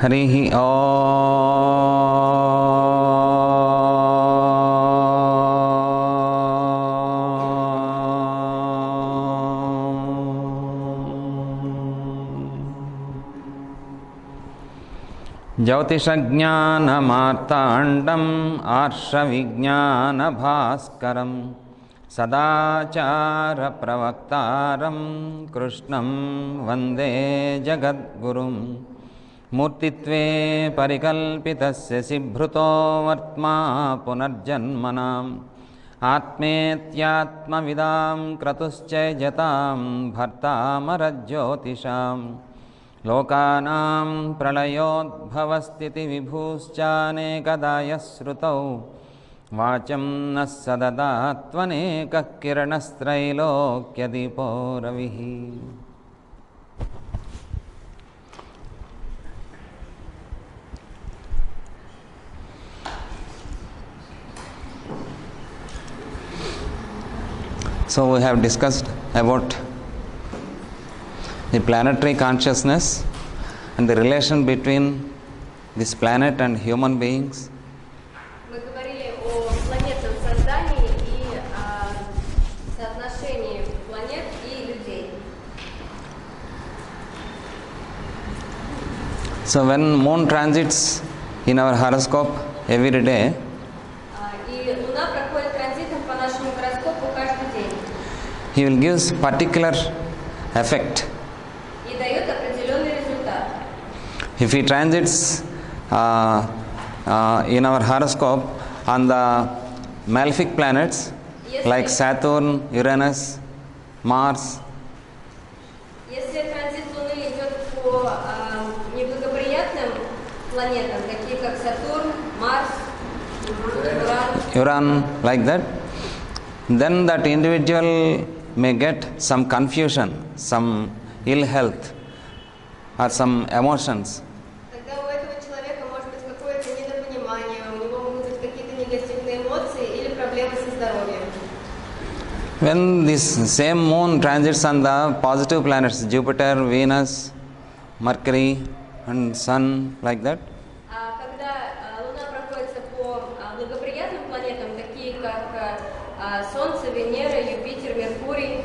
हरिः ज्योतिषज्ञानमार्ताण्डम् आर्षविज्ञानभास्करं सदाचारप्रवक्तारं कृष्णं वन्दे जगद्गुरुं मूर्तित्वे परिकल्पितस्य सिभृतो वर्त्मा पुनर्जन्मनाम् आत्मेत्यात्मविदां क्रतुश्चैजतां भर्तामरज्योतिषाम् लोकानां प्रलयोद्भवस्थितिविभूश्चानेकदा यः श्रुतौ वाचं नः सददात्वनेकः किरणस्त्रैलोक्यदीपो रविः. So we have discussed about the planetary consciousness and the relation between this planet and human beings. Мы говорили о планетном создании и соотношении планет и людей. So when moon transits in our horoscope every day, И Луна проходит транзитом по нашему гороскопу каждый день. he will give particular effect. И дает определенный результат. If he transits in our horoscope on the malefic planets like Saturn, Uranus, Mars, Если транзит Луны идет по неблагоприятным планетам, такие как Сатурн, Марс, Уран, Uran, like that, then that individual may get some confusion, some ill health, or some emotions. тогда у этого человека может быть какое-то недопонимание, у него могут быть какие-то негативные эмоции или проблемы со здоровьем. When this same moon transits on the positive planets, Jupiter, Venus, Mercury, and Sun, like that, А когда Луна проходится по благоприятным планетам, такие как Солнце, Венера, Юпитер, Меркурий,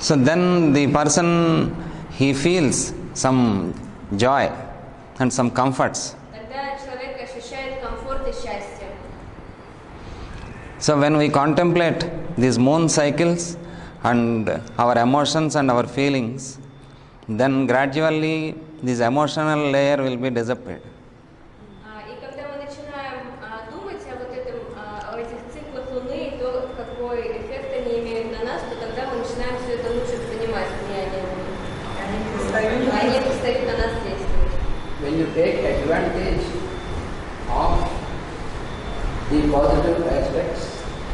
so then the person, he feels some joy and some comforts. тогда человек ощущает комфорт и счастье. So when we contemplate these moon cycles and our emotions and our feelings, then gradually this emotional layer will be dissipated. И когда мы начинаем думать о о этих циклах Луны и то, какой эффект они имеют на нас, то тогда мы начинаем все это лучше понимать влияние Луны. Они перестают на нас действовать. When you take advantage of the positive aspects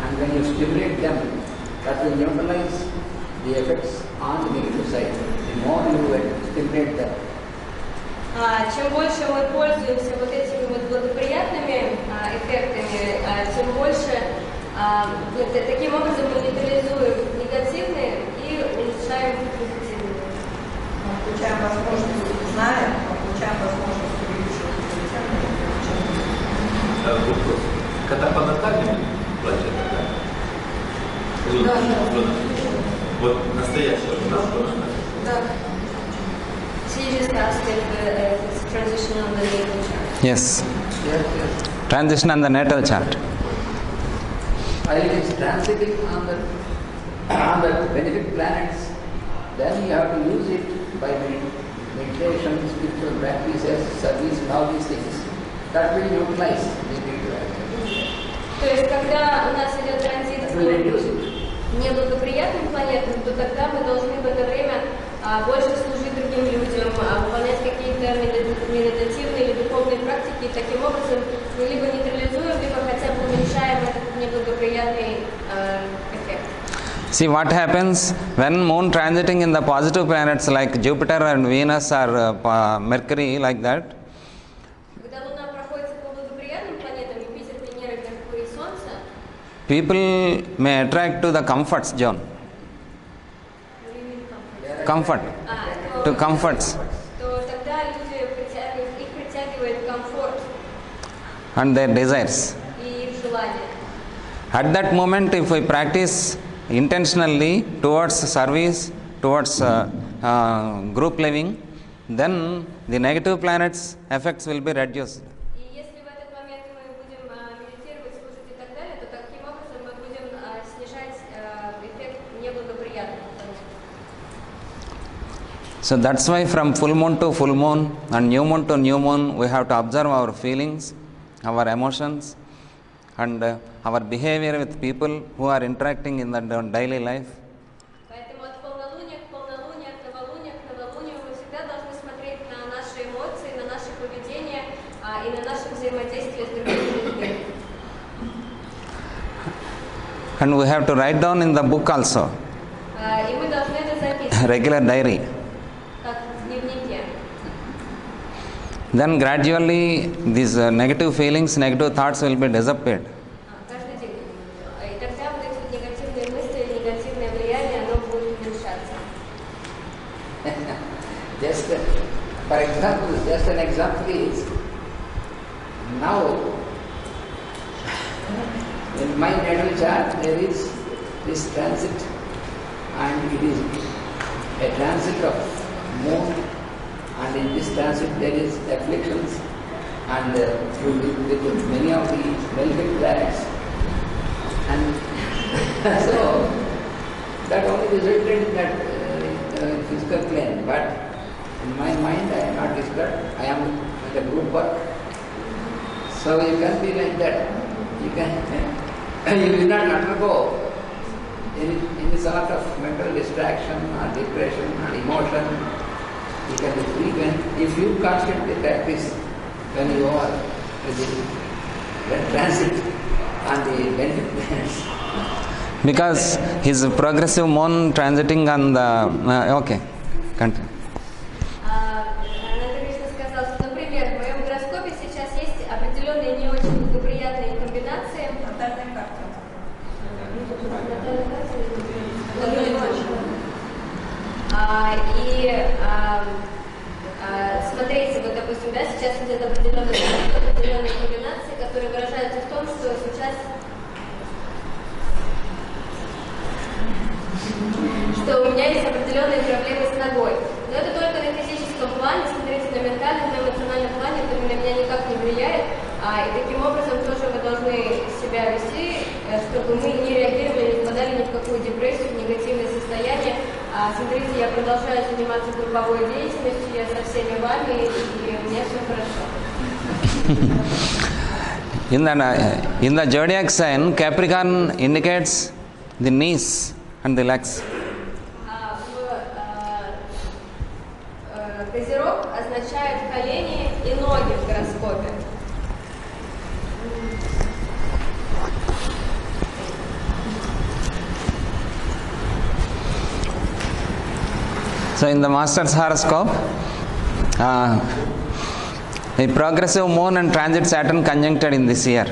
and when you stimulate them, that will neutralize the effects on the negative side. The more you stimulate them. Чем больше мы пользуемся вот этими вот благоприятными эффектами, тем больше таким образом мы нейтрализуем негативные и улучшаем позитивные. Мы получаем возможность, знаем, мы получаем возможность увеличивать Вопрос. Когда по натальным планетам, да? Вот настоящая Луна должна. Да. So you just asked if it's transition on the natal chart. Yes, Yes. transition on the natal chart. While it is transiting on the benefic planets, then you have to use it by meditation, spiritual practices, service, and all these things. That will utilize the negative aspects. То есть, когда у нас идет транзит That will reduce it. неблагоприятным планетам, то тогда мы должны в это время больше служить другим людям, выполнять какие-то медитативные или духовные практики. И таким образом мы либо нейтрализуем, либо хотя бы уменьшаем этот неблагоприятный эффект. See what happens when moon transiting in the positive planets like Jupiter and Venus or Mercury, like that. Когда Луна проходит по благоприятным планетам, Юпитер, Венера, Меркурий и Солнце, People may attract to the comfort zone. Comfort. To comforts. то тогда and their desires. и их желания. At that moment, if we practice intentionally towards service, towards group living, then the negative planets' effects will be reduced. И если в этот момент мы будем медитировать, слушать и так далее, то таким образом мы будем снижать эффект неблагоприятный. So that's why from full moon to full moon and new moon to new moon, we have to observe our feelings, our emotions, and our behavior with people who are interacting in the daily life. Поэтому от полнолуния к полнолунию, от новолуния к новолунию мы всегда должны смотреть на наши эмоции, на наше поведение и на наше взаимодействие с другими людьми. And we have to write down in the book also, И мы должны это записывать, regular diary. как в дневнике. Then gradually these negative feelings, negative thoughts will be disappeared. Каждый день. И тогда вот эти вот негативные мысли, негативное влияние, оно будет уменьшаться. Just, for example, just an example is, now in my natal chart there is this transit, and it is a transit of moon, and in this transit there is afflictions, and with many of the malefic planets, and so that only resulted in that physical plane, but in my mind I am not disturbed, I am like a group work. So you can be like that. You will not undergo any sort of mental distraction or depression or emotion. You can be free if you constantly practice when you are the transit on the benefit planets. Because his progressive moon transiting on the okay, continue. Ананда Кришна сказал, что, например, в моем гороскопе сейчас есть определенные не очень благоприятные комбинации. Натальная карта. Смотрите, вот, допустим, да, сейчас идет определенные комбинации, которые выражаются в том, что сейчас что у меня есть определенные проблемы с ногой. Но это только на физическом плане, смотрите, на ментальном, на эмоциональном плане, это на меня никак не влияет. И таким образом тоже вы должны себя вести, чтобы мы не реагировали, не впадали ни в какую депрессию, в негативное состояние. Смотрите, я продолжаю заниматься групповой деятельностью, я со всеми вами, и у меня все хорошо. In the zodiac sign, Capricorn indicates the knees and the legs. Козерог означает колени и ноги в гороскопе. So in the master's horoscope, the progressive moon and transit Saturn conjuncted in this year.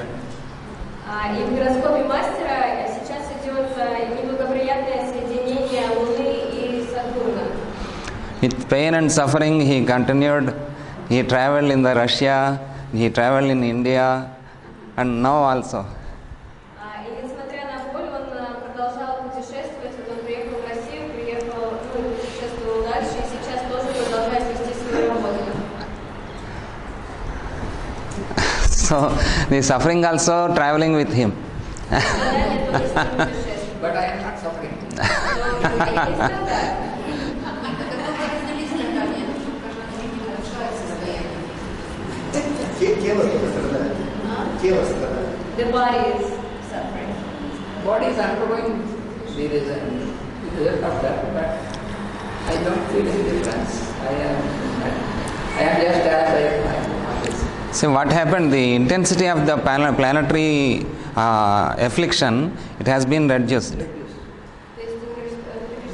И в гороскопе мастера сейчас идет неблагоприятное соединение Луны и Сатурна. With pain and suffering, he continued. He traveled in the Russia, he traveled in India, and now also. И несмотря на боль, он продолжал путешествовать. Вот он приехал в Россию, путешествовал дальше, и сейчас тоже продолжает вести свою работу. So the suffering also traveling with him. Страдания тоже с ним путешествуют. But I am not suffering. Но я не страдаю. Тело страдает. Тело страдает. The body is suffering. Body is undergoing the result of that, but I don't feel any difference. I am just as I am. See what happened, the intensity of the planetary affliction, it has been reduced. То есть ты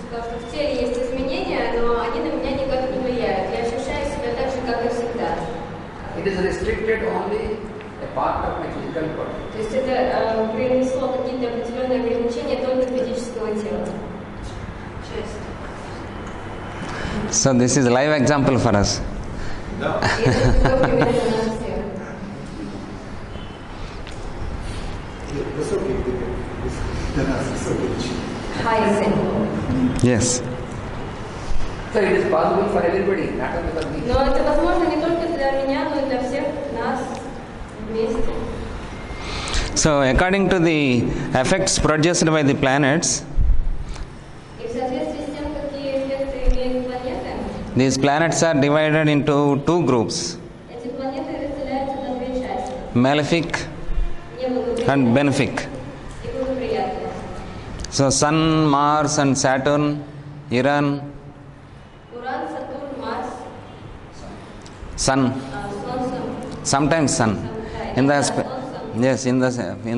сказал, что в теле есть изменения, но они на меня никак не влияют. Я ощущаю себя так же, как и всегда. It is restricted only a part of my physical body. То есть это принесло какие-то определенные ограничения только физического тела. So this is a live example for us. Да. И это такой пример для нас всех. Для нас высокий чин. high symbol. Yes. So it is possible for everybody, not only for me. Но это возможно не только для меня, но и для всех нас вместе. So, according to the effects produced by the planets, И в соответствии с тем, какие эффекты имеют планеты, these planets are divided into two groups, эти планеты разделяются на две части. malefic Неблагоприятные and benefic. и благоприятные. So, Sun, Mars, and Saturn, Uran, Уран, Сатурн, Марс, Sun, Солнце. sometimes Sun. In the yes, in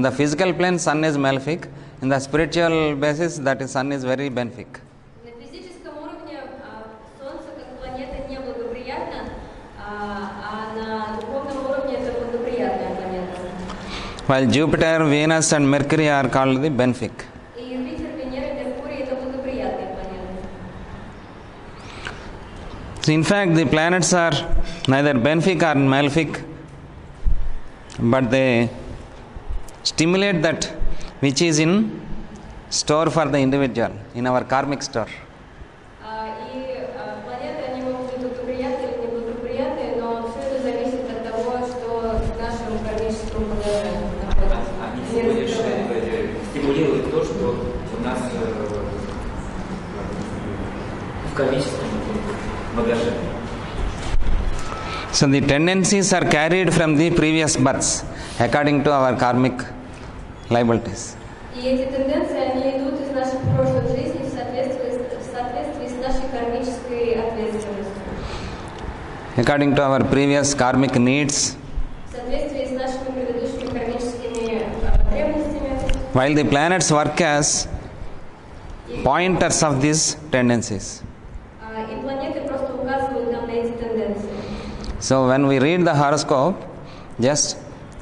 the physical plane, Sun is malefic. In the spiritual basis, that is Sun is very benefic. На физическом уровне Солнце как планета неблагоприятна, а на духовном уровне это благоприятная планета. While Jupiter, Venus, and Mercury are called the benefic. И Юпитер, Венера, Меркурий это благоприятные планеты. So, in fact, the planets are neither benefic or malefic, but they stimulate that which is in store for the individual, in our karmic store. И планеты, они могут быть благоприятны или неблагоприятны, но все это зависит от того, что в нашем кармическом положении Они всего находится. лишь стимулируют то, что у нас в кармическом багаже. So, the tendencies are carried from the previous births according to our karmic liabilities. И эти тенденции, они идут из наших прошлых жизней в соответствии с нашей кармической ответственностью. According to our previous karmic needs, В соответствии с нашими предыдущими кармическими потребностями. while the planets work as pointers of these tendencies. И планеты просто указывают нам на эти тенденции. So, when we read the horoscope, just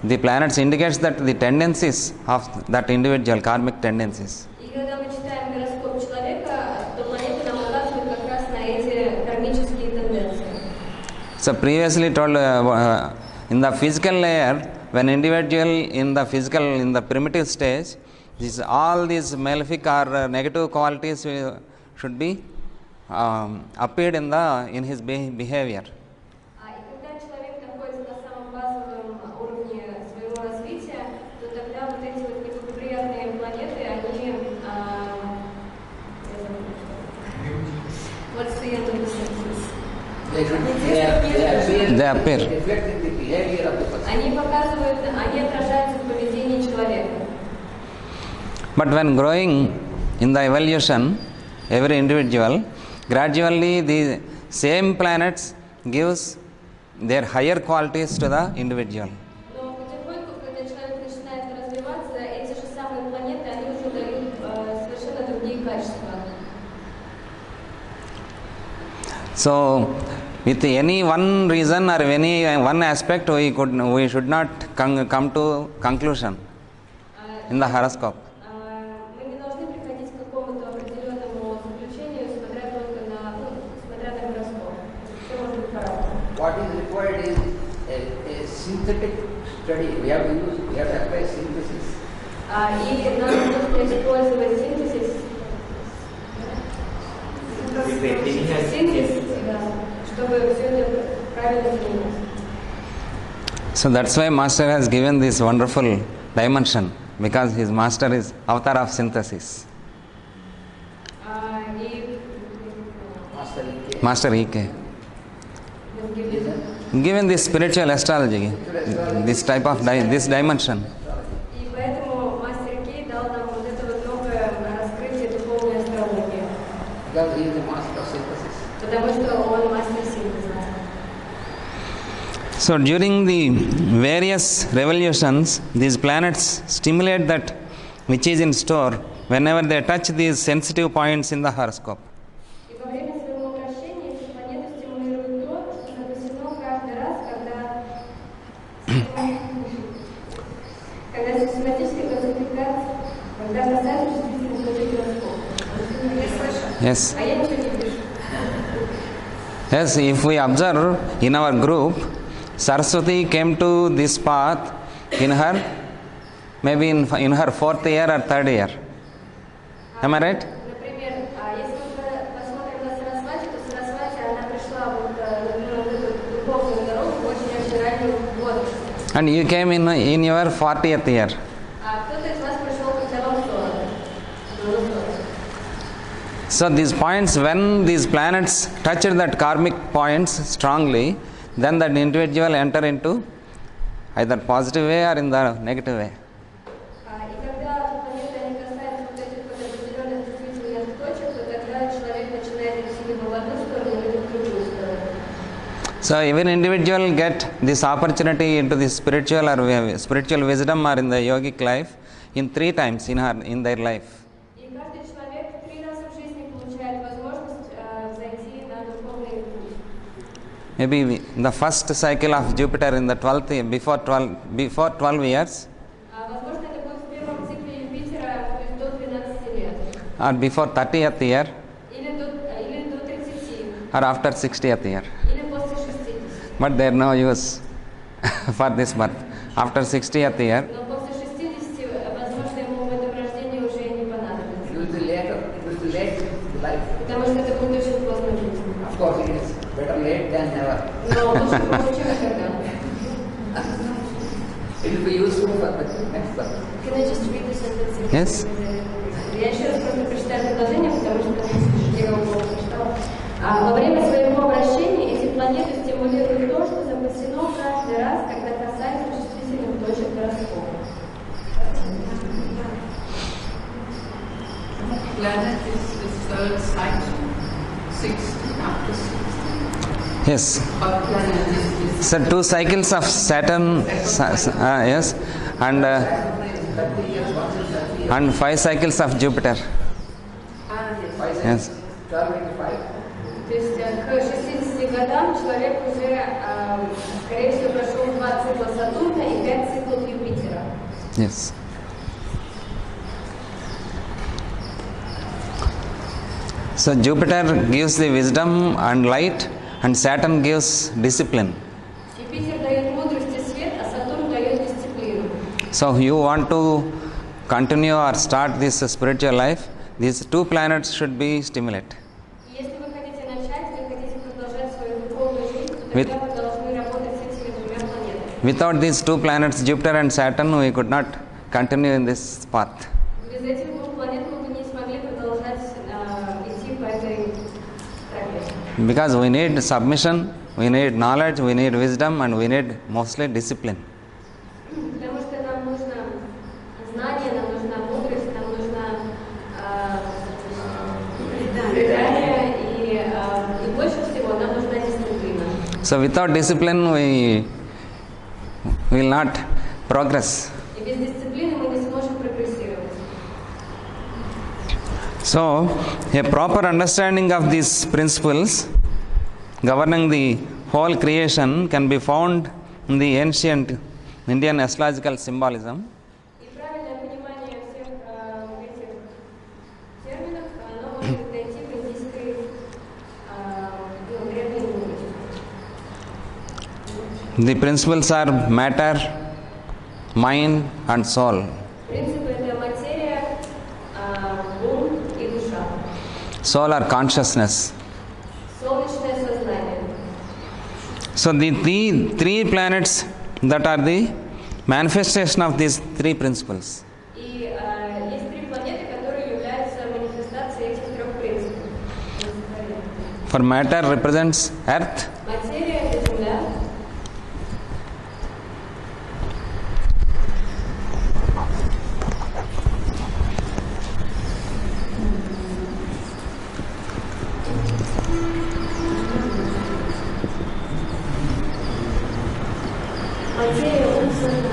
the planets indicates that the tendencies of that individual, karmic tendencies. И когда мы читаем гороскоп человека, то планеты нам указывают как раз на эти кармические тенденции. So, previously told in the physical layer, when individual in the primitive stage, all these malefic or negative qualities should be appeared in his behavior. И когда человек находится на самом базовом уровне своего развития, то тогда вот эти вот неблагоприятные планеты, они what's the end of the sentence? They appear. Reflecting the behavior of the person. Они показывают, они отражаются в поведении человека. But when growing in the evolution, every individual, gradually the same planets gives their higher qualities to the individual. Но потихоньку, когда человек начинает развиваться, эти же самые планеты, они уже дают совершенно другие качества. So, with any one reason or any one aspect, we should not come to conclusion in the horoscope. Мы не должны приходить к какому-то определенному заключению, смотря только смотря на гороскоп. Все может быть по-разному. What is required is a synthetic study. We have to apply synthesis. И нам нужно использовать синтез, да, чтобы все это правильно применять. So, that's why Master has given this wonderful dimension, because his Master is avatar of synthesis. И Master E.K. Master E.K. Given this spiritual astrology, this type of this dimension. И поэтому мастер Кей дал нам вот это вот новое раскрытие духовной астрологии. Because he is the master of synthesis. Потому что он мастер синтеза. So, during the various revolutions, these planets stimulate that which is in store whenever they touch these sensitive points in the horoscope. И во время своего вращения эти планеты стимулируют то, что запасено каждый раз, когда систематически классификация, когда касается чувствительных точек гороскопа. Не слышу. Yes. А я ничего не вижу. Yes, if we observe in our group, Saraswati came to this path in her, maybe in her 4th year or 3rd year. Am I right? Например, если мы посмотрим на Сарасвати, то Сарасвати, она пришла вот на эту духовную дорогу в очень раннем возрасте. And you came in your 40th year. А кто-то из вас пришел когда вам 40. So these points, when these planets touch that karmic points strongly, then that individual enter into either positive way or in the negative way. И когда планеты они касаются вот этих вот определенных чувствительных точек, то тогда человек начинает идти либо в одну сторону, либо в другую сторону. So every individual get this opportunity into the spiritual or spiritual wisdom or in the yogic life in 3 times in their life. И каждый человек 3 раза в жизни получает возможность зайти на духовный путь. Maybe the first cycle of Jupiter in the 12th year, before 12 years, Возможно, это будет в первом цикле Юпитера, то есть до 12 лет. or before 30th year, Или до 30, or after 60th year. или после 60. But there no use for this birth. After 60th year, Но после 60, возможно, ему в этом рождении уже не понадобится. It will be later, it will be late in life. Потому что это будет очень поздно в жизни. Of course, it is better late than never. Но лучше поздно, чем никогда. It will be useful for the next birth. Can I just read the sentence? Yes. Я еще раз просто прочитаю предложение, потому что я его плохо прочитала. Во время своего вращения эти планеты стимулируют то, что запасено каждый раз, когда касается чувствительных точек гороскопа. Planet is the third cycle, 60 after 60. yes. But planet is So 2 cycles of Saturn, yes, and 5 cycles of Jupiter. Yes. 12 into 5. То есть к 60 годам человек уже, скорее всего, прошел 2 цикла Сатурна и 5 циклов Юпитера. Yes. So Jupiter gives the wisdom and light, and Saturn gives discipline. Юпитер дает мудрость и свет, а Сатурн дает дисциплину. So you want to continue or start this spiritual life, these 2 planets should be stimulated. Если вы хотите начать, вы хотите продолжать свою духовную жизнь, то тогда вы должны работать с этими 2 планетами. Without these 2 planets, Jupiter and Saturn, we could not continue in this path. Без этих 2 планет мы бы не смогли продолжать идти по этой тропе. Because we need submission, we need knowledge, we need wisdom, and we need mostly discipline. Потому что нам нужно знание, нам нужна мудрость, нам нужно предание, и больше всего нам нужна дисциплина. So without discipline, we will not progress. И без дисциплины мы не сможем прогрессировать. So a proper understanding of these principles governing the whole creation can be found in the ancient Indian astrological symbolism. И правильное понимание всех этих терминов, оно может найти в индийской древней мудрости. The principles are matter, mind, and soul. Принципы — это материя, ум и душа. Soul or consciousness. Солнечное сознание. So the 3 planets that are the manifestation of these 3 principles. И есть 3 планеты, которые являются манифестацией этих 3 принципов. For matter represents earth, Материя — это Земля. Материя — ум, сознание.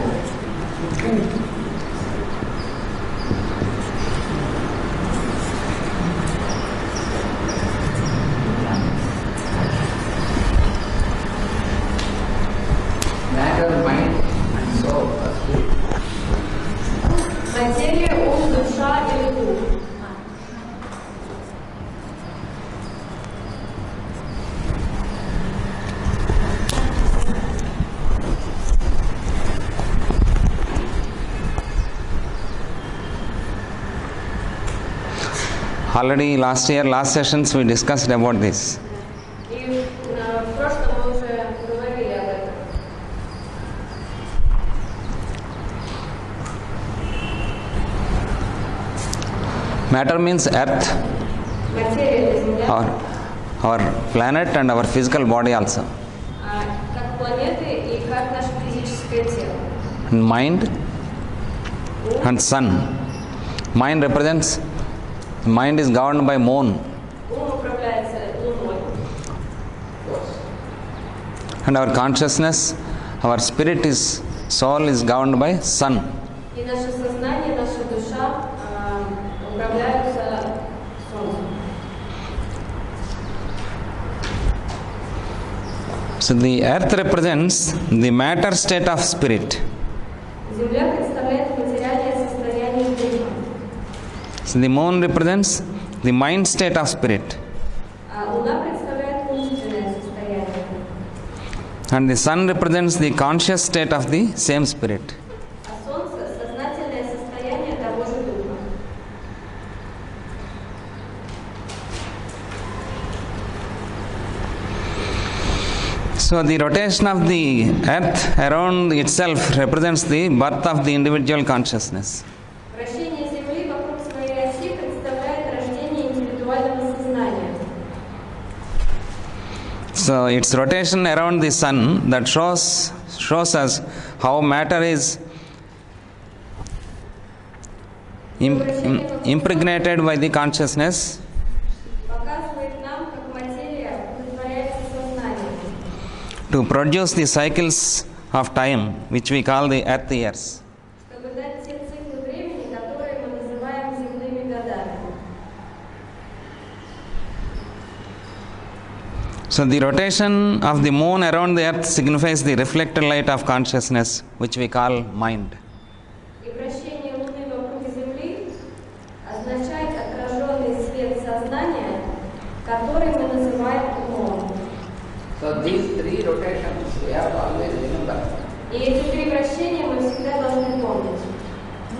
Matter, mind, and soul are 3. Материя, ум, душа или дух. Already last sessions we discussed about this. И в прошлом мы уже говорили об этом. Matter means earth, Материя — это Земля, our planet and our physical body also. как планеты и как наше физическое тело. And mind and sun. Mind is governed by moon. Ум управляется Луной. And our consciousness, our soul is governed by sun. И наше сознание, наша душа управляются Солнцем. So the earth represents the matter state of spirit. Земля представляет материальное состояние духа. So the moon represents the mind state of spirit. А Луна представляет умственное состояние. And the sun represents the conscious state of the same spirit. А Солнце — сознательное состояние того же духа. So the rotation of the earth around itself represents the birth of the individual consciousness. Вращение Земли вокруг своей оси представляет рождение индивидуального сознания. So its rotation around the sun that shows us how matter is impregnated by the consciousness, Показывает нам, как материя удовлетворяется сознанием, to produce the cycles of time which we call the earth years. чтобы дать те циклы времени, которые мы называем земными годами. So the rotation of the moon around the earth signifies the reflected light of consciousness which we call mind. И вращение Луны вокруг Земли означает отраженный свет сознания, который мы называем умом. So these three rotations we have to always remember. И эти три вращения мы всегда должны помнить.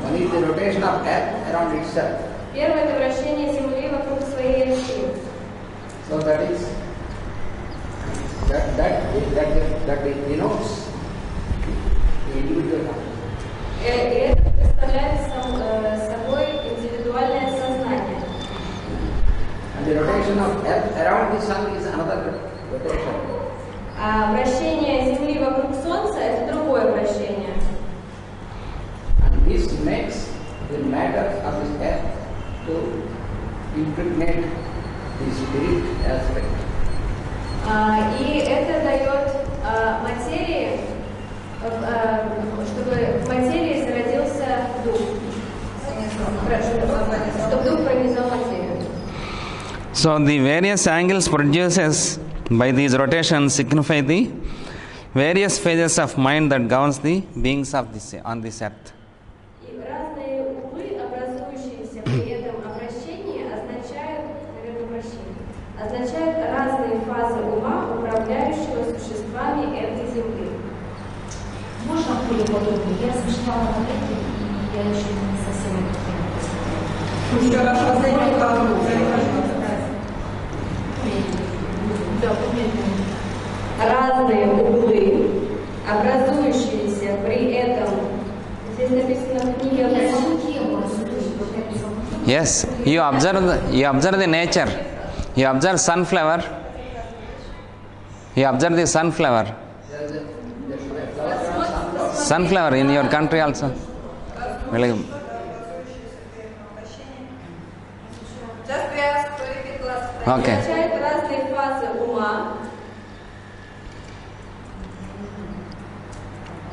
One is the rotation of earth around itself. Первое — это вращение Земли вокруг своей оси. So that denotes the individual. И это представляет собой индивидуальное сознание. And the rotation of earth around the sun is another rotation. А вращение Земли вокруг Солнца — это другое вращение. And this makes the matter of this earth to impregnate the spirit aspect. И это дает материи, чтобы в материи зародился дух, чтобы дух пронизал материю. So the various angles produced by these rotations signify the various phases of mind that governs the beings of on this earth. И разные углы, образующиеся при этом обращении, означают разные фазы ума, управляющего существами этой земли. Можно более подробнее? Я слышала об этом, и я еще не совсем это Еще раз последнюю главу. Разные углы, образующиеся при этом, здесь написано в книге Yes, you observe the nature. You observe sunflower. You observe the sunflower. Sunflower in your country also. Well, okay. означает разные фазы ума,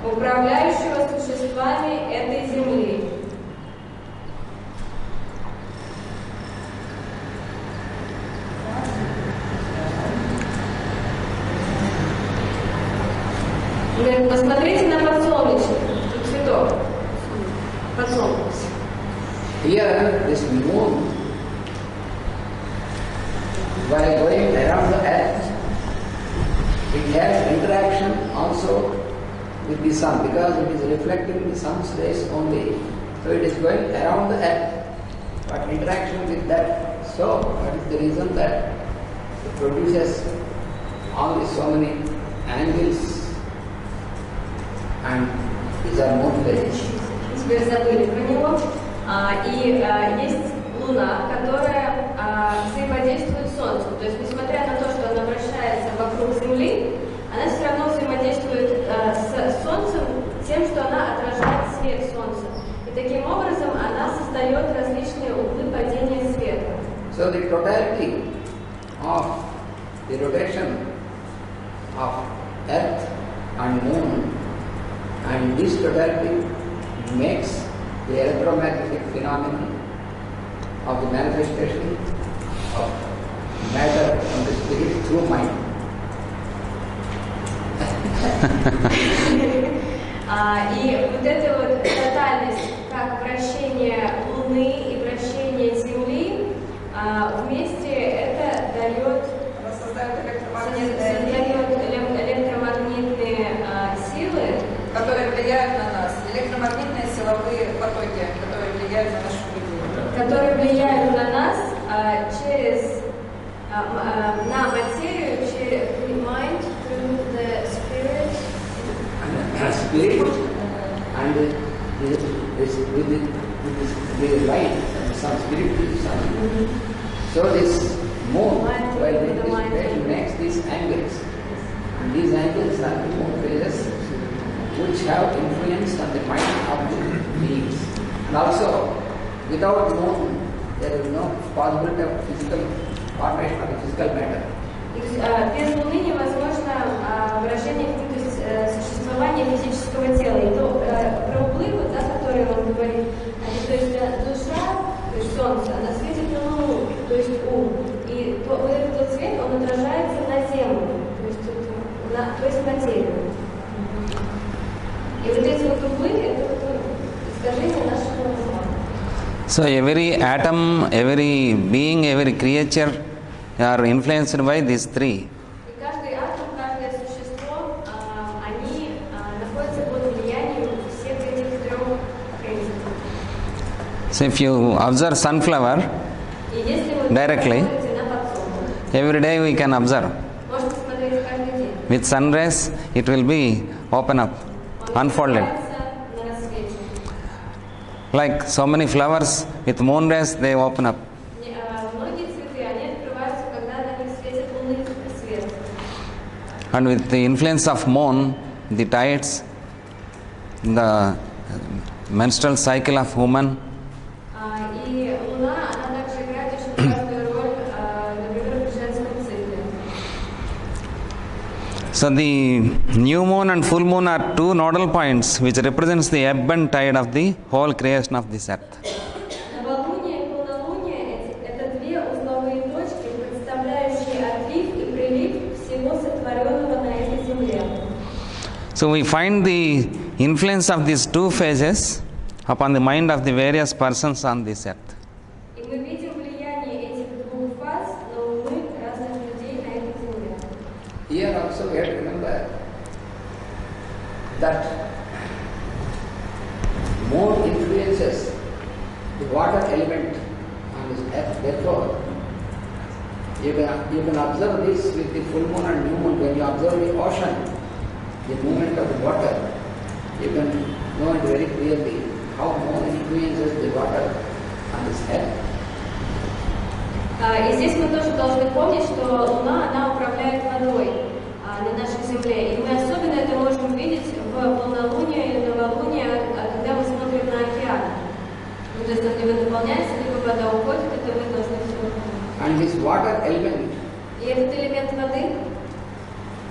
управляющего существами этой земли. Посмотрите на подсолнечник, цветок. Подсолнечник. Here, this moon, while going around the earth, it has interaction also with the sun because it is reflecting the sun's rays only. So it is going around the earth, but interaction with that So that is the reason that it produces only so many angles, and these are more phases. Теперь забыли про него. Есть Луна, которая взаимодействует с Солнцем. То есть, несмотря на то, что она вращается вокруг Земли, она все равно взаимодействует с Солнцем тем, что она отражает свет Солнца. И таким образом она создает различные углы падения света. So the totality of the rotation of Earth and Moon, and this totality makes the electromagnetic phenomenon of the manifestation of matter from the spirit through mind. И вот эта вот тотальность, как вращение Луны и вращение Земли, вместе это дает, Создают электромагнитные силы, которые влияют на нас. Электромагнитные силовые потоки, которые влияют на нашу жизнь. которые влияют на нас через на материю, через the mind, through the spirit. And spirit and the light and some spirit is sun. So this moon, while this rotation makes these angles, and these angles are the moon phases which have influence on the mind of the beings. And also, without moon, there is no possibility of physical formation of the physical matter. Без Луны невозможно выражение, то есть существование физического тела. И то, про углы, вот, да, которые он говорит, то есть душа, то есть Солнце, она светит на Луну, то есть ум. И вот этот вот свет, он отражается на Землю, то есть материю. И вот эти вот углы, это вот искажение нашего ума. So every atom, every being, every creature are influenced by these three. И каждый атом, каждое существо, они находятся под влиянием всех этих трех принципов. So if you observe sunflower, И если вы Directly. смотрите на подсолнух, every day we can observe. можете смотреть каждый день. With sun rays, it will be open up, Он unfolded. открывается на рассвете. Like so many flowers, with moon rays, they open up. Многие цветы, они открываются, когда на них светит лунный свет. And with the influence of moon, the tides, the menstrual cycle of woman, И Луна, она также играет очень важную роль, например, в женском цикле. so the new moon and full moon are two nodal points which represents the ebb and tide of the whole creation of this earth. Новолуние и полнолуние – это две узловые точки, представляющие отлив и прилив всего сотворенного на этой земле. So we find the influence of these two phases upon the mind of the various persons on this earth. И мы видим влияние этих двух фаз на умы разных людей на этой земле. Here also we have to remember that moon influences the water element on this earth. Therefore, you can observe this with the full moon and new moon. When you observe the ocean, the movement of the water, you can know it very clearly how moon influences the water on this earth. И здесь мы тоже должны помнить, что Луна, она управляет водой на нашей Земле. И мы особенно это можем видеть в полнолуние или новолуние, когда мы смотрим на океан. Ну, то есть он либо наполняется, либо вода уходит, это мы должны все помнить. And this water element И этот элемент воды,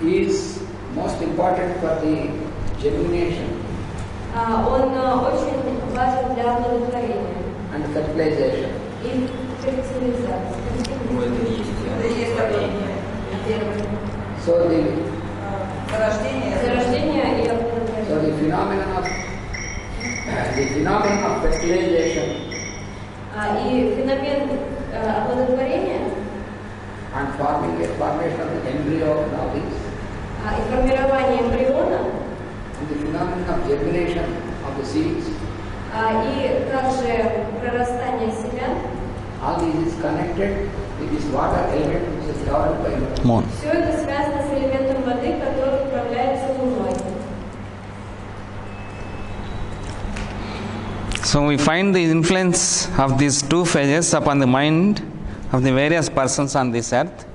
is most important for the germination он очень важен для оплодотворения and fertilization. и фертилизации. Ну, это и есть Это и есть творение. Первое. So Зарождение. Зарождение и so оплодотворение. the phenomenon of fertilization И феномен оплодотворения and formation of the embryo and all this, и формирование эмбриона, and the phenomenon of germination of the seeds, и также прорастание семян, All this is connected with this water element which is governed by moon. Все это связано с элементом воды, который управляется Луной. So we find the influence of these two phases upon the mind of the various persons on this earth.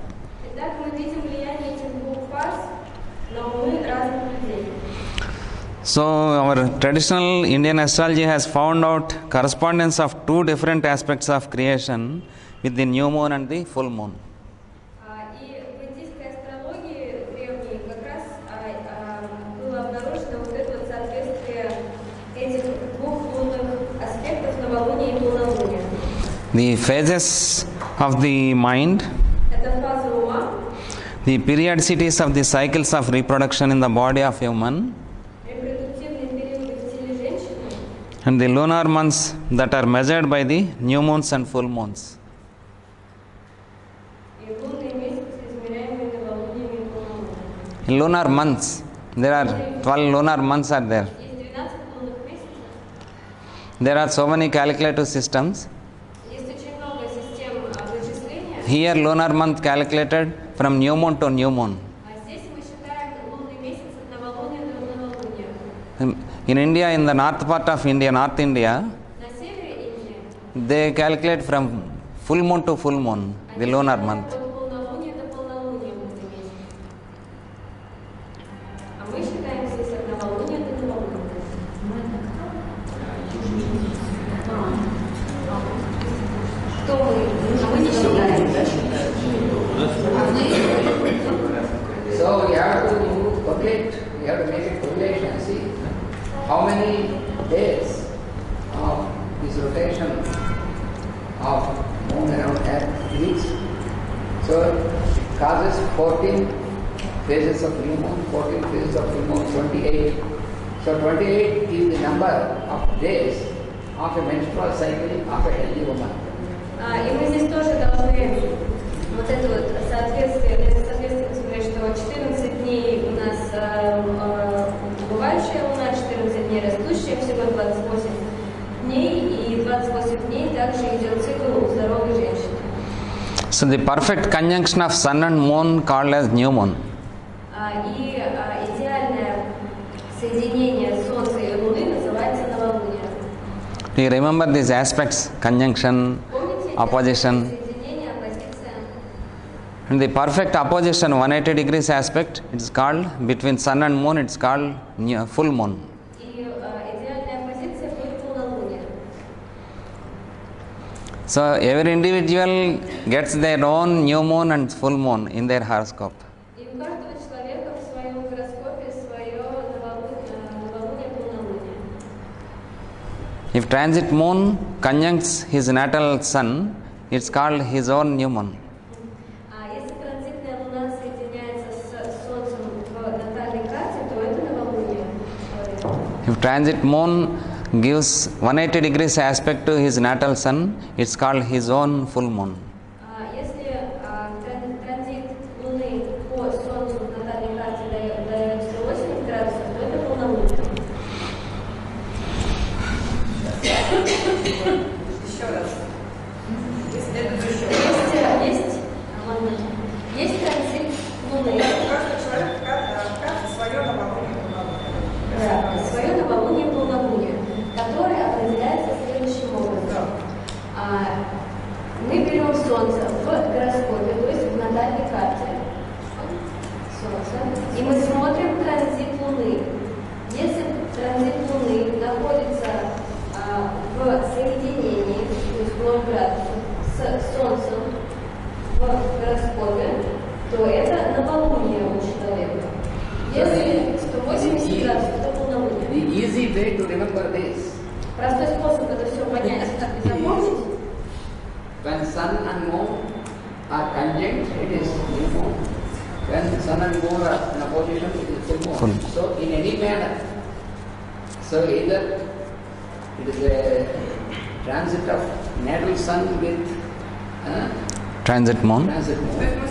Итак, мы видим влияние этих двух фаз на умы разных людей. So our traditional Indian astrology has found out correspondence of two different aspects of creation with the new moon and the full moon. И в индийской астрологии древней как раз было обнаружено вот это вот соответствие этих двух лунных аспектов новолуния и полнолуния. The phases of the mind, Это фаза ума, the periodicities of the cycles of reproduction in the body of human, репродуктивные периоды в теле женщины and the lunar months that are measured by the new moons and full moons. и лунные месяцы, измеряемые новолуниями и полнолуниями. In lunar months, there are 12 lunar months are there. Есть 12 лунных месяцев, There are so many calculative systems. есть очень много систем вычисления. Here lunar month calculated from new moon to new moon. А здесь мы считаем лунный месяц от новолуния до новолуния. In India, in the north part of India, North India, На севере Индии they calculate from full moon to full moon, the lunar month. от полнолуния до полнолуния лунный месяц. А мы считаем здесь от новолуния до новолуния. Кто мы? А мы не считаем. So you have to correlate, you have to make a correlation, see how many days of this rotation of moon around earth is. So it causes 14 phases of new moon, 14 phases of new moon, 28. So 28 is the number of days of a menstrual cycle of a healthy woman. И мы здесь тоже должны вот это вот соответствие сказать, что 14 дней у нас убывающая луна, 14 дней растущая, всего 28 дней, и 28 дней также идет цикл у здоровой женщины. So the perfect conjunction of sun and moon called as new moon. И идеальное соединение Солнца и Луны называется новолуние. Do you remember these aspects? Conjunction, Помните? opposition. Соединение, оппозиция. And the perfect opposition, 180 degrees aspect, it is called, between sun and moon, it's called full moon. И идеальная оппозиция будет полнолуние. So every individual gets their own new moon and full moon in their horoscope. И у каждого человека в своем гороскопе свое новолуние, полнолуние. If transit moon conjuncts his natal sun, it's called his own new moon. А если транзитная луна соединяется с Солнцем в натальной карте, то это новолуние человека. If transit moon gives 180 degrees aspect to his natal sun, it's called his own full moon. Если транзит Луны по Солнцу в натальной карте дает 180 градусов, то это полнолуние. Еще раз. Следующий. Есть транзит Луны. Каждый человек каждый свое новолуние. Да, свое новолуние и полнолуние, которое определяется следующим образом. Мы берем Солнце в гороскопе, то есть в натальной карте Солнца, и мы смотрим транзит Луны. Если транзит Луны находится в соединении, то есть в 0 градусов, с Солнцем в гороскопе, то это новолуние у человека. Если 180 градусов, то полнолуние. The easy way to remember this, Простой способ это все понять и запомнить. when sun and moon are conjunct, it is new moon. When sun and moon are in opposition, it is full moon. Full moon. So in any manner, so either it is a transit of natal sun with Transit moon. transit moon.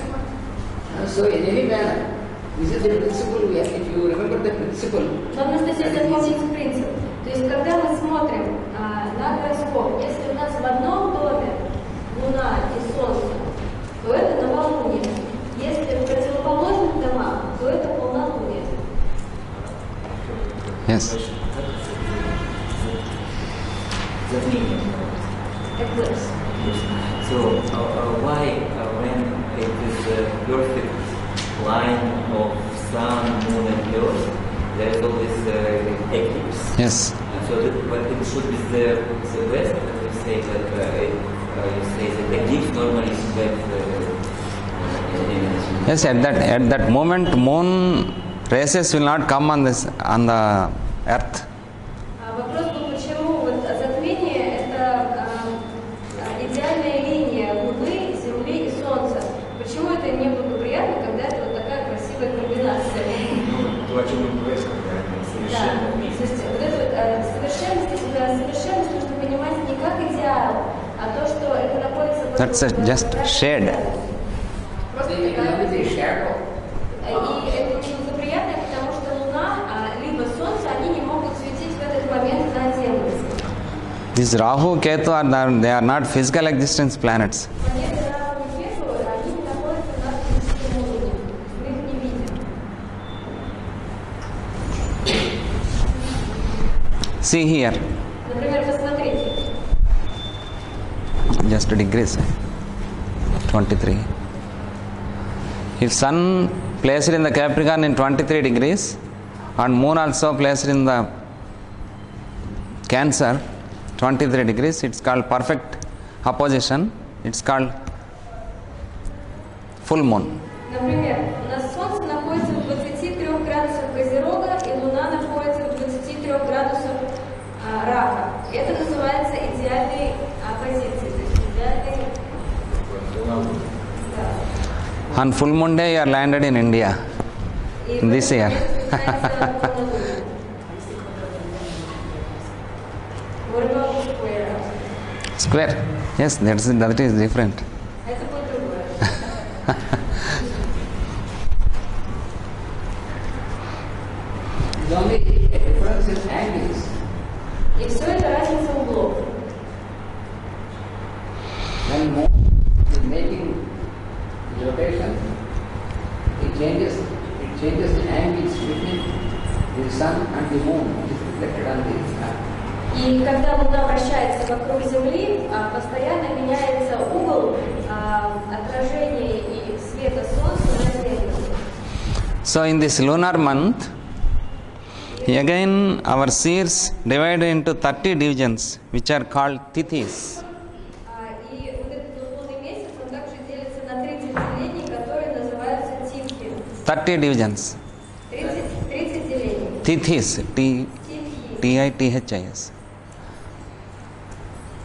So in any manner, this is the principle we have. If you remember the principle, Нам нужно здесь запомнить принцип. То есть, когда мы смотрим на гороскоп, если у нас в одном доме Yes. Затмение. Eclipse. So why when it is a perfect line of sun, moon and earth, there is always eclipse? Yes. So but it should be the best, you say that you say that eclipse normally is best. Yes, at that moment, moon races will not come on the earth. Вопрос был, почему вот затмение это идеальная линия Луны, Земли и Солнца. Почему это неблагоприятно, когда это вот такая красивая комбинация? То, о чем мы говорим, совершенно То вместе. есть вот это вот, совершенность нужно понимать не как идеал, а то, что это находится под That's just shade. Просто They такая- become the shadow. И это неблагоприятно, потому что Луна либо Солнце, они не могут светить в этот момент на Землю. These Rahu, Ketu they are not physical existence planets. Планеты Раhu и Кету, они находятся на физическом уровне. Мы их не видим. See here, Например, посмотрите. just degrees, 23. If sun placed in the Capricorn in 23 degrees and moon also placed in the Cancer 23 degrees, it's called perfect opposition. It's called full moon. Например, у нас Солнце находится в 23 градусах Козерога, и Луна находится в 23 градусах Рака. Это называется идеальной оппозицией, то есть идеальной... Да. On full moon day, you are landed in India. И This year. получается полнолуние. What about square? Square. Yes, that is different. Это будет другое. It's only a difference in angles. И все это разница углов. When moon is making the rotation, it changes the angles between the sun and the moon, which is reflected on the sun. И когда Луна вращается вокруг Земли, постоянно меняется угол отражения и света Солнца на Землю. So in this lunar month, again our seers divided into 30 divisions, which are called tithis. И вот этот лунный месяц, он также делится на 30 делений, которые называются титхи. 30 divisions. 30 делений. Tithis. Титхи. Tithis.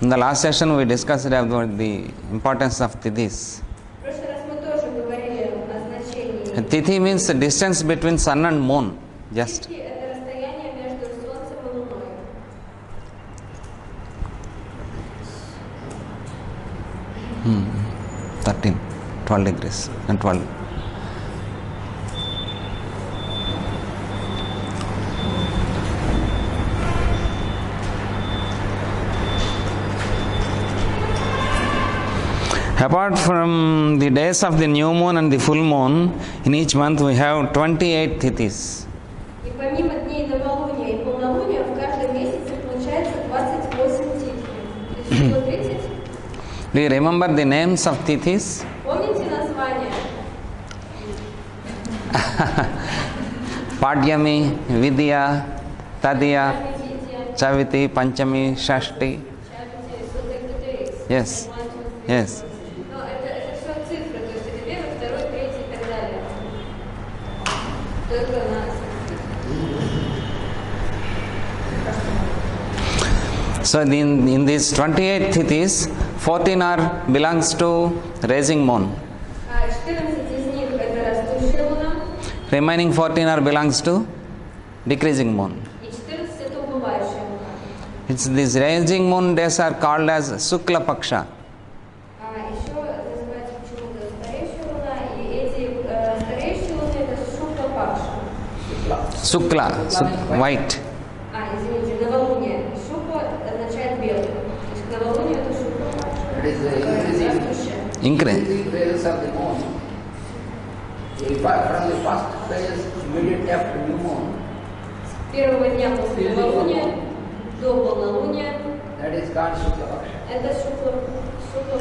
In the last session, we discussed about the importance of tithis. В прошлый раз мы тоже говорили о значении. Tithi means the distance between sun and moon. Just. Титхи – это расстояние между Солнцем и Луной. 12 degrees and 12. Apart from the days of the new moon and the full moon, in each month we have 28 tithis. И помимо дней новолуния и полнолуния, в каждом месяце получается 28 титхи. То есть всего 30. Do you remember the names of tithis? Помните название? Padyami, Vidya, Tadiya, Титья, Chaviti, Panchami, Shashti. Чавити, Сутекутей. Yes. Yes. Но это все цифры, то есть это первый, второй, третий и так далее. Только на... So in these 28 tithis, 14 are belongs to rising moon. 14 из них это растущая луна, Remaining 14 are belongs to decreasing moon. и 14 это убывающая луна. It's these rising moon days are called as Sukla Paksha. Еще называется почему-то старейшая луна, и эти старейшие луны это Шукла Пакша. Sukla, white. Извините, новолуние. Шукла означает белый. То есть новолуние это Шукла Пакша. It is the Растущая. Increase. phases of the moon. From the first phase, immediately after new moon, первого дня после новолуния до полнолуния. That is called Shukla Paksha. Это Шукла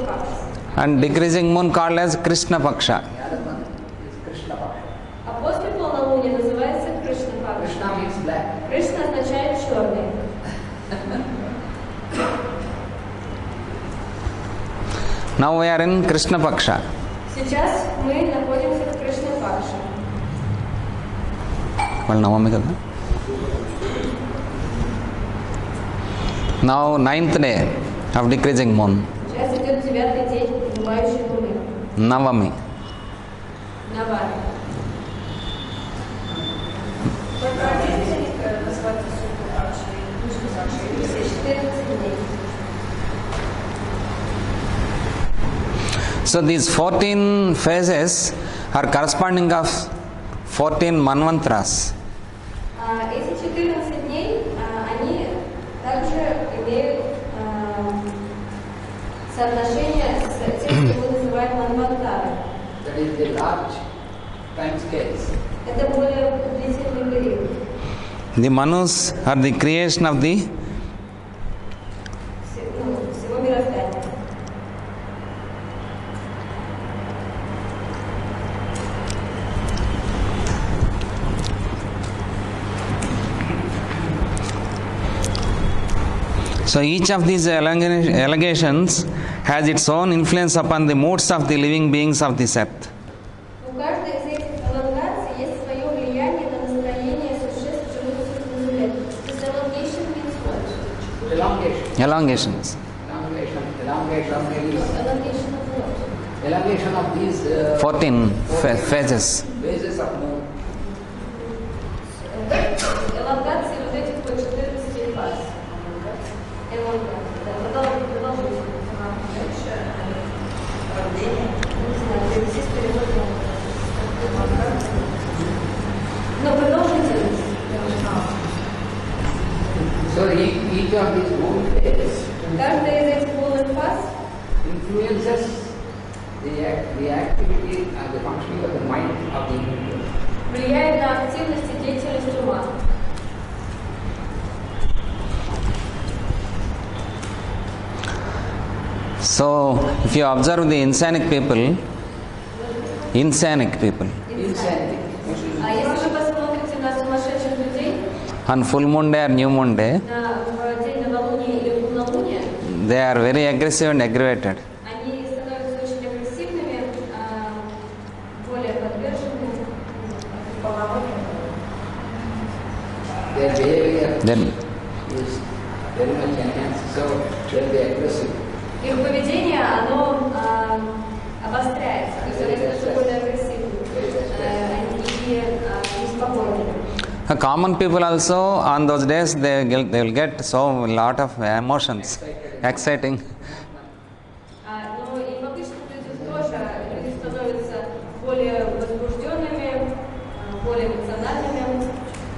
Пакша. And decreasing moon called as Krishna Paksha. The other one is Krishna Paksha. А после полнолуния называется Кришна Пакша. Krishna means black. Кришна означает черный. Now we are in Krishna Paksha. Сейчас мы находимся в Кришна Пакше. Well, Navami kada. Now 9th day of decreasing moon. Сейчас идет 9-й день убывающей луны. Navami. Навари. Только один день называется Шукла Пакша и Кришна Пакша, или все 14 дней. So these 14 phases are corresponding of 14 manvantras. Эти 14 дней, они также имеют соотношение с тем, что мы называем манвантары. That is the large time scales. Это более длительный период. The manus are the creation of the Всего мироздания. So each of these allegations has its own influence upon the moods of the living beings of this earth. У каждой из этих элонгаций есть свое влияние на настроение существ, живущих на Земле. This elongation means what? Elongation. Elongations. Elongation is Elongation of what? elongation of these 14 phases. phases of moon. Элонгации вот этих вот 14 фаз. Элонгация. Да, продолжительность. Дальше рождение. Не знаю, перевести с переводом. Но продолжительность. So each of these moon phases Каждая из этих лунных фаз influences the activity and the functioning of the mind of the individual. влияет на активность и деятельность ума. So if you observe the insanic people, Insanity. А если вы посмотрите на сумасшедших людей, on full moon day or new moon day, в день новолуния или полнолуния, they are very aggressive and aggravated. они становятся очень агрессивными, более подверженными полнолунию. Their behavior Then is very much enhanced, so they'll be aggressive. Их поведение, оно обостряется, то есть они становятся более агрессивными и неспокойными. common people also on those days they will get so lot of emotions, exciting. Но и в обычных людях тоже люди становятся более возбужденными, более эмоциональными.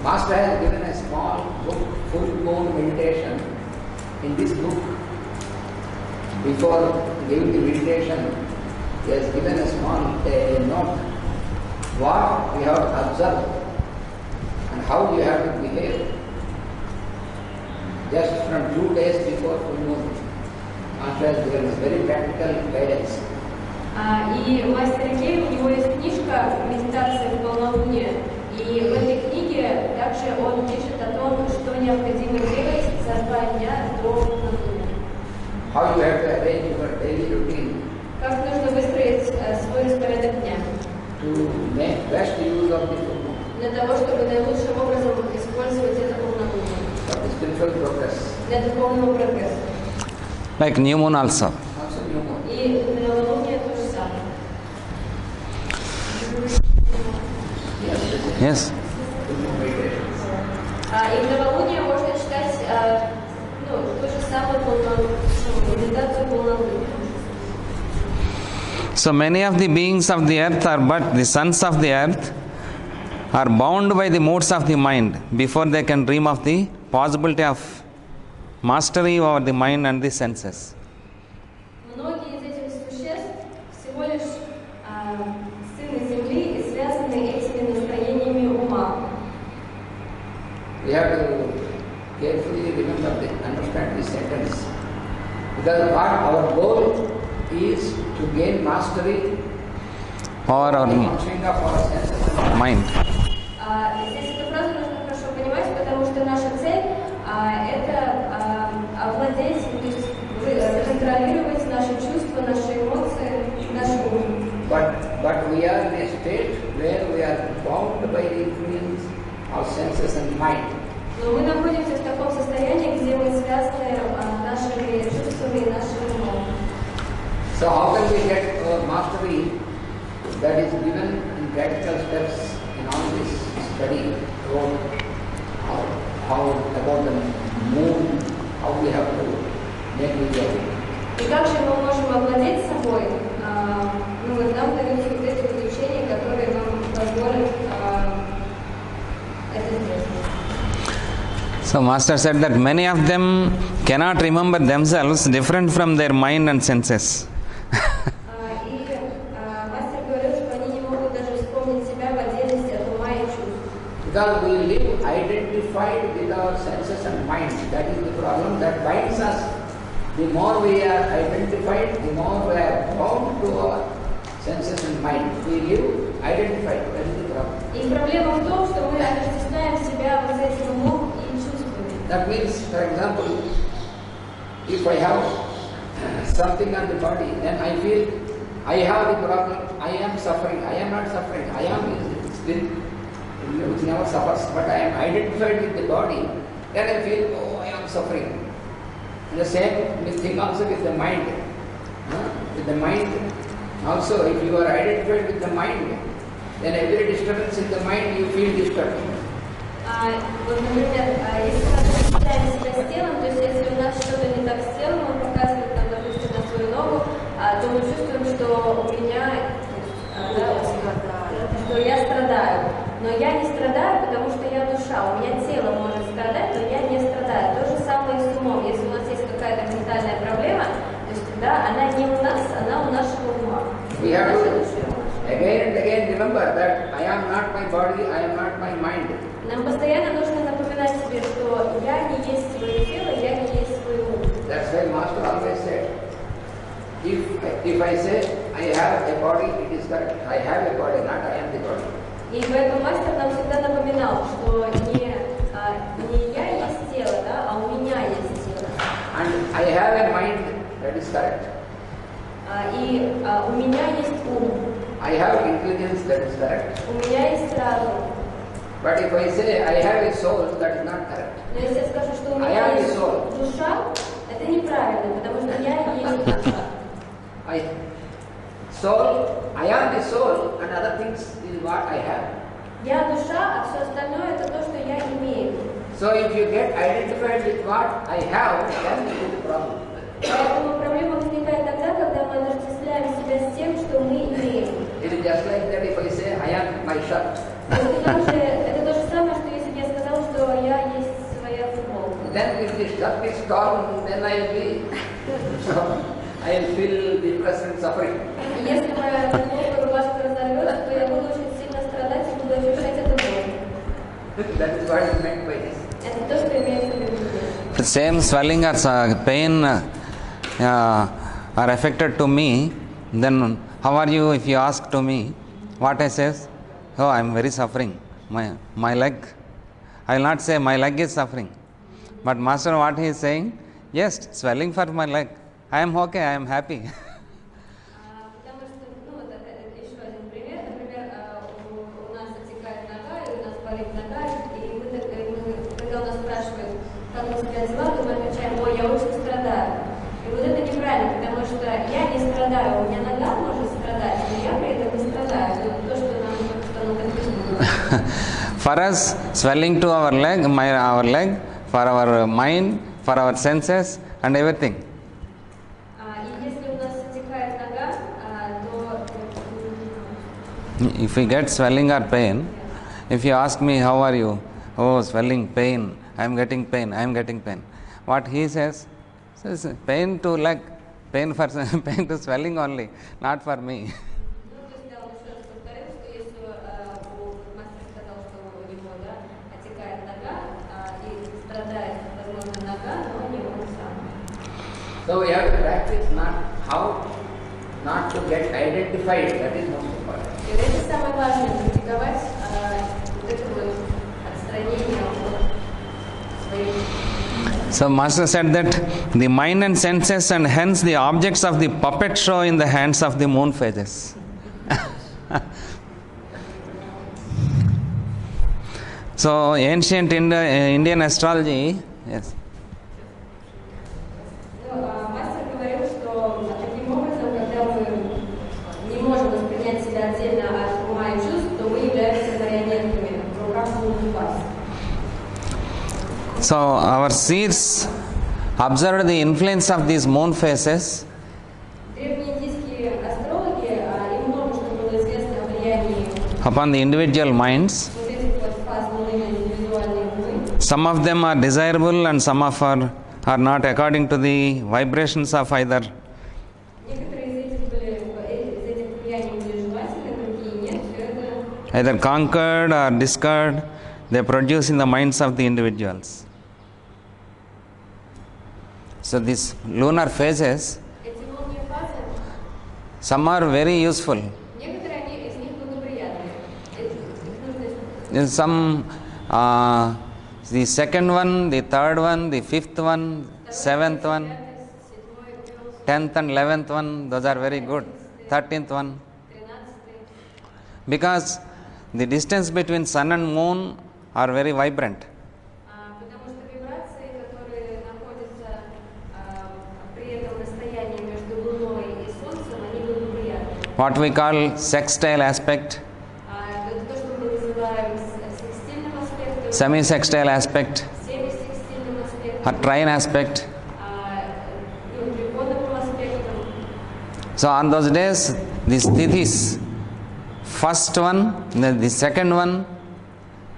Master has given a small book, full moon meditation. In this book, before giving the meditation, he has given a small note. What we have to observe and how you have to behave. Just from 2 days before full moon, Master has given us very practical guidance. И у мастера Кей, у него есть книжка «Медитация в полнолуние». И в этой книге также он пишет о том, что необходимо делать за 2 дня до полнолуния. How you have to arrange your daily routine Как нужно выстроить свой распорядок дня to make best use of the full moon, для того, чтобы наилучшим образом использовать это полнолуние for the spiritual progress. для духовного прогресса. Like new moon also. Also new moon. И новолуние то же самое. Yes. Full moon meditations. И в новолуние можно читать то же самое медитацию полнолуния. So many of the beings of the earth are but the sons of the earth are bound by the moods of the mind before they can dream of the possibility of mastery over the mind and the senses. Многие из этих существ всего лишь сыны Земли и связаны этими настроениями ума. We have to carefully understand this sentence. Because what our goal is to gain mastery or functioning of our senses. mind. Здесь эту фразу нужно хорошо понимать, потому что наша цель это овладеть, то есть контролировать наши чувства, наши эмоции, наш ум. But we are in a state where we are bound by the influence of senses and mind. Но мы находимся в таком состоянии, где мы связаны нашими чувствами и нашим умом. So how can we get mastery that is given in practical steps in all this study about how about the moon, how we have to make it. И как же мы можем овладеть собой? Нам даются вот эти вот учения, которые нам позволят это сделать. So Master said that many of them cannot remember themselves different from their mind and senses. И мастер говорил, что они не могут даже вспомнить себя в отдельности от ума и чувств. Because we live identified with our senses and mind. That is the problem that binds us. The more we are identified, the more we are bound to our senses and mind. We live identified. That is the problem. И проблема в том, что мы отождествляем себя вот с этим умом и чувствами. That means, for example, if I have something on the body, then I feel I have the problem, I am suffering, I am not suffering, I am which never suffers, but I am identified with the body, then I feel, oh, I am suffering. And the same thing also with the mind. With the mind also, if you are identified with the mind, then every disturbance in the mind you feel disturbed. Вот, например, если мы отождествляем себя с телом, то есть если у нас что-то не так с телом, он показывает нам, допустим, на свою ногу, то мы чувствуем, что у меня, что я страдаю. Но я не страдаю, потому что я душа. У меня тело может страдать, но я не страдаю. То же самое и с умом. Если у нас есть какая-то ментальная проблема, то есть, да, она не у нас, она у нашего ума. We have to again and again remember that I am not my body, I am not my mind. Нам постоянно нужно напоминать себе, что я не есть свое тело, я не есть свой ум. That's why Master always said, if I say I have a body, it is correct. I have a body, not I am the body. И поэтому мастер нам всегда напоминал, что не я есть тело, да, а у меня есть тело. And I have a mind, that is correct. И у меня есть ум. I have intelligence, that is correct. У меня есть разум. But if I say I have a soul, that is not correct. Но если я скажу, что у I меня am the есть soul. душа, это неправильно, потому что я и есть душа. I am the soul, and other things is what I have. Я душа, а все остальное это то, что я имею. So if you get identified with what I have, then it is a problem. Поэтому проблема возникает тогда, когда мы отождествляем себя с тем, что мы имеем. It is just like that if I say I am my shirt. Это то же самое, что если бы я сказала, что я есть своя футболка. Then if the shirt is torn, then I will feel depressed and suffering. Если моя футболка, рубашка разорвется, то я буду очень сильно страдать и буду ощущать это боль. That is what is meant by this. Это то, что имеется в виду. The same swelling or pain are affected to me, then how are you if you ask to me? What I says? Oh, I am very suffering. My leg. I will not say my leg is suffering. But Master, what he is saying? Yes, swelling for my leg. I am okay, I am happy. Потому что, вот еще один пример. Например, у нас отекает нога, и у нас болит нога, и когда у нас спрашивают, как вы себя дела, то мы отвечаем, ой, я очень страдаю. И вот это неправильно, потому что я не страдаю, у меня нога может страдать, но я при этом не страдаю. Это то, что нам написано. For us, swelling to our leg, for our mind, for our senses and everything. И если у нас отекает нога, то... If we get swelling or pain, if you ask me, how are you? Oh, swelling, pain, I am getting pain, I am getting pain. What he says pain to leg, pain to swelling only, not for me. да, но не он сам. So we have to practice not to get identified. That is most important. И это самое важное, практиковать вот это вот отстранение от своих. So Master said that the mind and senses and hence the objects of the puppet show in the hands of the moon phases. So ancient Indian astrology, yes. Мастер говорил, что таким образом, когда мы не можем воспринять себя отдельно от ума и чувств, то мы являемся марионетками в руках лунных фаз. So our seers observed the influence of these moon phases Древние индийские астрологи, им много что было известно о влиянии upon the individual minds. вот этих вот фаз Луны на индивидуальные умы. Some of them are desirable and some of are not according to the vibrations of either. Некоторые из этих влияний были желательны, другие нет. Все это Either conquered or discarded, they produce in the minds of the individuals. So these lunar phases, эти лунные фазы, some are very useful. некоторые из них благоприятные. Их нужно Some, the second one, the third one, the fifth one, seventh one, 10th and 11th one, those are very good. 13th one. Because the distance between sun and moon are very vibrant. Потому что вибрации, которые находятся при этом расстоянии между Луной и Солнцем, они благоприятны. What we call sextile aspect, Это то, что мы называем секстильным аспектом, semi-sextile aspect, семисекстильным or аспектом, trine aspect. триконовым аспектом. So on those days, these tithis, first one, the second one,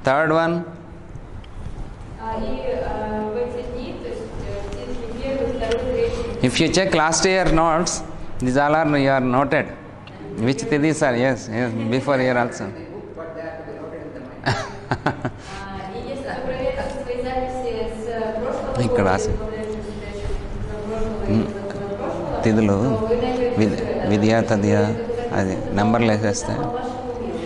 third one, И в эти дни, то есть титхи первый, второй, третий, if you check last year notes, these all are you are noted. Which tithis are, yes, before year also. The book, but they have to be noted in the mind. И если вы проверите свои записи с прошлого ఇక్కడ года, రాసి. прошлого, తిథులు то вы найдете విద్య తద్య అది నెంబర్లు వేసేస్తే по вашему уме.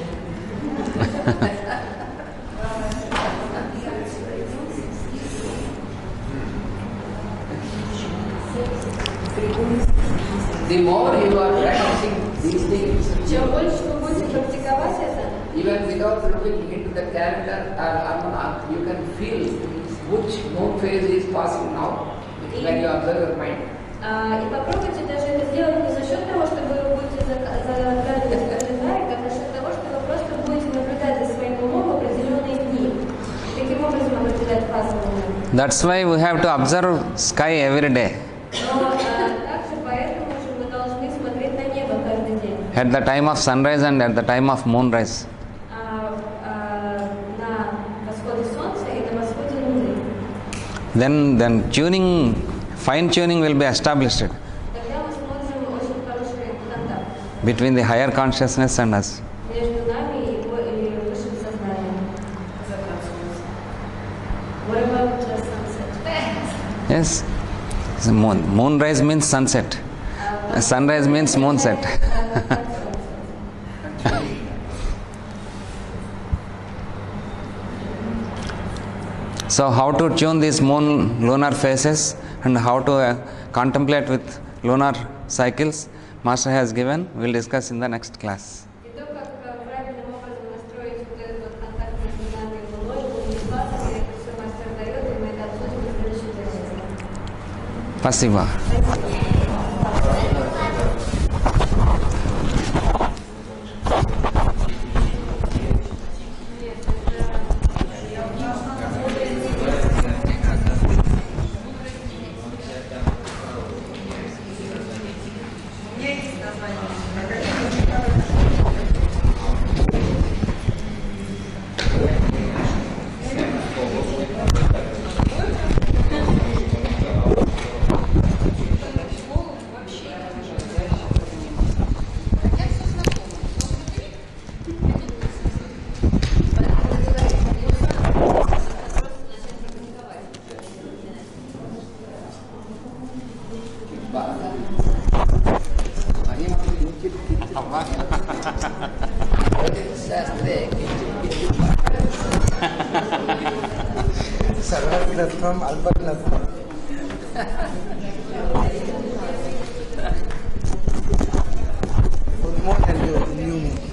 The more you are practicing these things, Чем больше вы будете практиковать это, even without looking into the calendar or almanac, you can feel which moon phase is passing now when you observe your mind. и попробуйте даже это сделать не за счет того, что вы будете заглядывать в календарик, а за счет того, что вы просто будете наблюдать за своим умом в определенные дни. И таким образом определять фазы Луны. that's why we have to observe sky every day Но также поэтому же мы должны смотреть на небо каждый день. at the time of sunrise and at the time of moonrise. На восходе солнца и на восходе Луны. Then tuning, fine tuning will be established Тогда мы сможем очень хороший контакт between the higher consciousness and us. между нами и высшим сознанием. What about the sunset? Yes, so moonrise means sunset, sunrise means moonset. So how to tune these lunar phases and how to contemplate with lunar cycles, Master has given. We will discuss in the next class. И то, как правильным образом настроить вот этот вот контакт между нами и Луной, лунными фазами, это все мастер дает, и мы это обсудим в следующем занятии. Спасибо. Sarvagratvam, Albagnatvam. Full moon and new moon.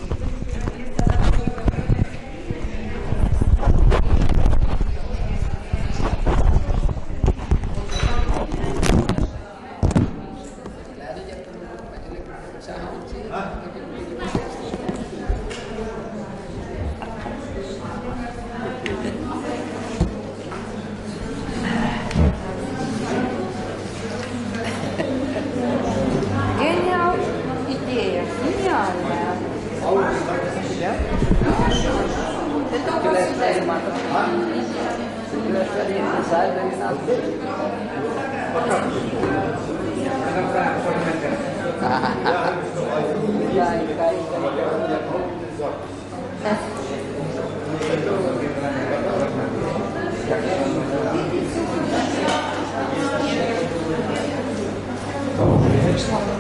Гениал, идея, гениальная. Это у вас Next one.